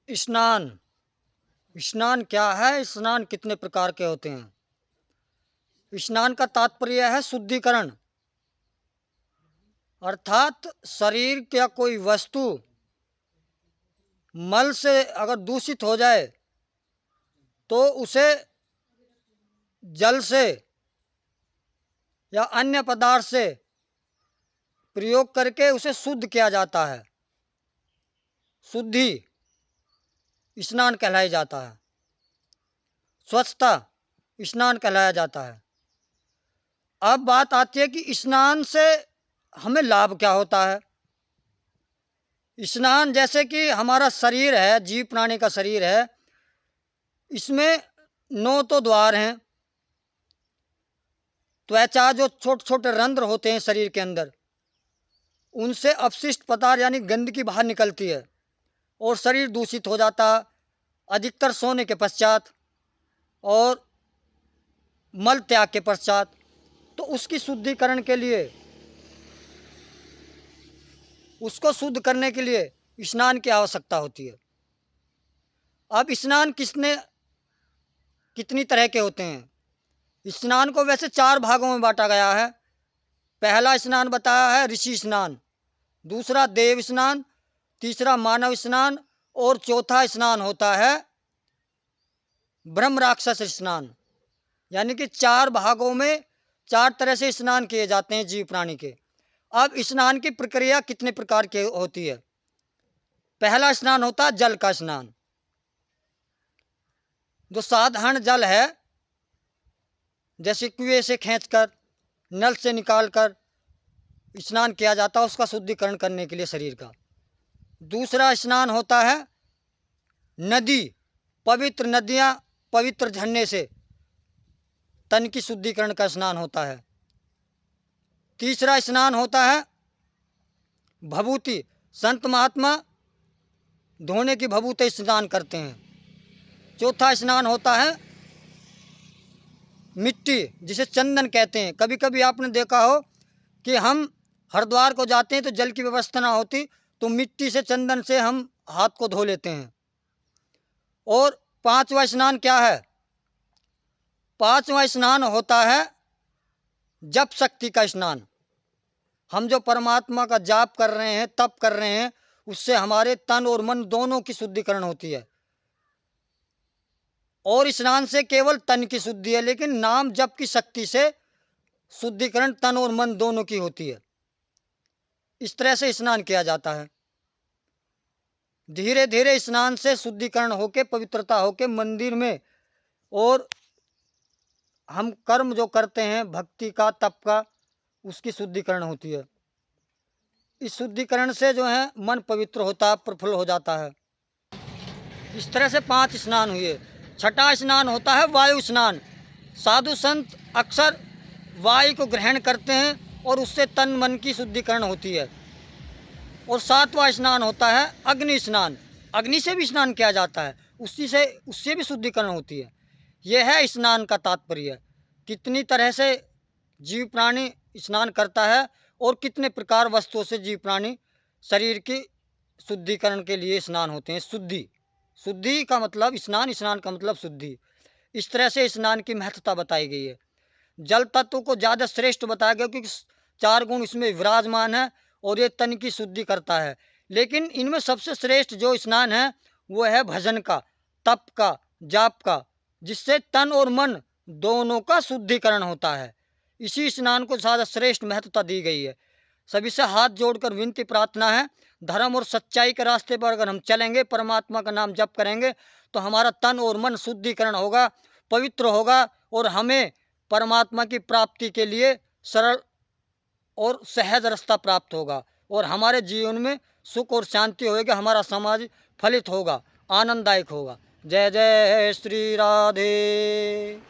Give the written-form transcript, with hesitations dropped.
स्नान। स्नान क्या है? स्नान कितने प्रकार के होते हैं? स्नान का तात्पर्य है शुद्धिकरण, अर्थात शरीर या कोई वस्तु मल से अगर दूषित हो जाए तो उसे जल से या अन्य पदार्थ से प्रयोग करके उसे शुद्ध किया जाता है। शुद्धि स्नान कहलाया जाता है। स्वच्छता स्नान कहलाया जाता है। अब बात आती है कि स्नान से हमें लाभ क्या होता है। स्नान जैसे कि हमारा शरीर है, जीव प्राणी का शरीर है, इसमें 9 तो द्वार हैं। त्वचा जो छोटे छोटे रंध्र होते हैं शरीर के अंदर, उनसे अपशिष्ट पदार्थ यानी गंदगी बाहर निकलती है और शरीर दूषित हो जाता है, अधिकतर सोने के पश्चात और मल त्याग के पश्चात। तो उसकी शुद्धिकरण के लिए, उसको शुद्ध करने के लिए स्नान की आवश्यकता होती है। अब स्नान कितनी तरह के होते हैं? स्नान को वैसे 4 भागों में बांटा गया है। पहला स्नान बताया है ऋषि स्नान, दूसरा देव स्नान, तीसरा मानव स्नान और चौथा स्नान होता है ब्रह्म राक्षस स्नान। यानी कि 4 भागों में 4 तरह से स्नान किए जाते हैं जीव प्राणी के। अब स्नान की प्रक्रिया कितने प्रकार की होती है? पहला स्नान होता है जल का स्नान। जो साधारण जल है, जैसे कुएं से खींचकर, नल से निकालकर स्नान किया जाता है उसका शुद्धिकरण करने के लिए शरीर का। दूसरा स्नान होता है नदी, पवित्र नदियाँ, पवित्र झरने से तन की शुद्धिकरण का स्नान होता है। तीसरा स्नान होता है भभूति, संत महात्मा धोने की भभूति स्नान करते हैं। चौथा स्नान होता है मिट्टी, जिसे चंदन कहते हैं। कभी कभी आपने देखा हो कि हम हरिद्वार को जाते हैं तो जल की व्यवस्था ना होती तो मिट्टी से, चंदन से हम हाथ को धो लेते हैं। और 5वां स्नान क्या है? 5वां स्नान होता है जप शक्ति का स्नान। हम जो परमात्मा का जाप कर रहे हैं, तप कर रहे हैं, उससे हमारे तन और मन दोनों की शुद्धिकरण होती है। और स्नान से केवल तन की शुद्धि है, लेकिन नाम जप की शक्ति से शुद्धिकरण तन और मन दोनों की होती है। इस तरह से स्नान किया जाता है। धीरे धीरे स्नान से शुद्धिकरण होके, पवित्रता होके मंदिर में, और हम कर्म जो करते हैं भक्ति का, तप का, उसकी शुद्धिकरण होती है। इस शुद्धिकरण से जो है मन पवित्र होता है, प्रफुल्ल हो जाता है। इस तरह से 5 स्नान हुए। छठा स्नान होता है वायु स्नान। साधु संत अक्सर वायु को ग्रहण करते हैं और उससे तन मन की शुद्धिकरण होती है। और 7वां स्नान होता है अग्नि स्नान। अग्नि से भी स्नान किया जाता है, उससे भी शुद्धिकरण होती है। यह है स्नान का तात्पर्य। कितनी तरह से जीव प्राणी स्नान करता है और कितने प्रकार वस्तुओं से जीव प्राणी शरीर की शुद्धिकरण के लिए स्नान होते हैं। शुद्धि का मतलब स्नान, स्नान का मतलब शुद्धि। इस तरह से स्नान की महत्वता बताई गई है। जल तत्व को ज़्यादा श्रेष्ठ बताया गया क्योंकि 4 गुण इसमें विराजमान है और ये तन की शुद्धि करता है। लेकिन इनमें सबसे श्रेष्ठ जो स्नान है वो है भजन का, तप का, जाप का, जिससे तन और मन दोनों का शुद्धिकरण होता है। इसी स्नान को ज़्यादा श्रेष्ठ महत्वता दी गई है। सभी से हाथ जोड़कर विनती प्रार्थना है, धर्म और सच्चाई के रास्ते पर अगर हम चलेंगे, परमात्मा का नाम जप करेंगे, तो हमारा तन और मन शुद्धिकरण होगा, पवित्र होगा और हमें परमात्मा की प्राप्ति के लिए सरल और सहज रास्ता प्राप्त होगा और हमारे जीवन में सुख और शांति होगी। हमारा समाज फलित होगा, आनंददायक होगा। जय जय श्री राधे।